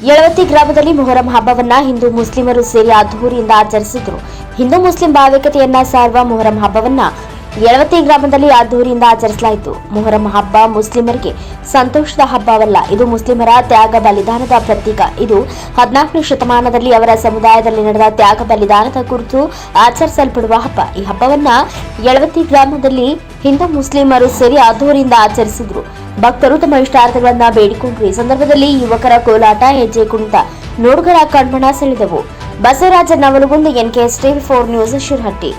ಯಳವತ್ತಿ ಗ್ರಾಮದಲ್ಲಿ ಮೊಹರಂ ಹಬ್ಬವನ್ನ ಹಿಂದೂ ಮುಸ್ಲಿಮರು ಸೇರಿ ಅದ್ದೂರಿಯಿಂದ ಆಚರಿಸಿದರು. ಹಿಂದೂ ಮುಸ್ಲಿಂ ಭಾವೈಕ್ಯತೆಯನ್ನ ಸಾರುವ ಮೊಹರಂ ಹಬ್ಬವನ್ನ ಯಳವತ್ತಿ ಗ್ರಾಮದಲ್ಲಿ ಅದ್ದೂರಿಯಿಂದ ಆಚರಿಸಲಾಯಿತು. ಮೊಹರಂ ಹಬ್ಬ ಮುಸ್ಲಿಮರಿಗೆ ಸಂತೋಷದ ಹಬ್ಬವಲ್ಲ, ಇದು ಮುಸ್ಲಿಮರ ತ್ಯಾಗ ಬಲಿದಾನದ ಪ್ರತೀಕ. ಇದು 14ನೇ ಶತಮಾನದಲ್ಲಿ ಅವರ ಸಮುದಾಯದಲ್ಲಿ ನಡೆದ ತ್ಯಾಗ ಬಲಿದಾನದ ಕುರಿತು ಆಚರಿಸಲ್ಪಡುವ ಹಬ್ಬ. ಈ ಹಬ್ಬವನ್ನ ಯಳವತ್ತಿ ಗ್ರಾಮದಲ್ಲಿ ಹಿಂದೂ ಮುಸ್ಲಿಮರು ಸೇರಿ ಅದ್ದೂರಿಯಿಂದ ಆಚರಿಸಿದ್ರು. ಭಕ್ತರು ತಮ್ಮ ಇಷ್ಟಾರ್ಥಗಳನ್ನ ಬೇಡಿಕೊಂಡ್ರು. ಈ ಸಂದರ್ಭದಲ್ಲಿ ಯುವಕರ ಕೋಲಾಟ, ಹೆಜ್ಜೆ ಕುಣಿತ ನೋಡುಗರ ಕಣ್ಮನ ಸೆಳೆದವು. Basavaraja Navalgund, NKS TV 4 news, Shirahatti.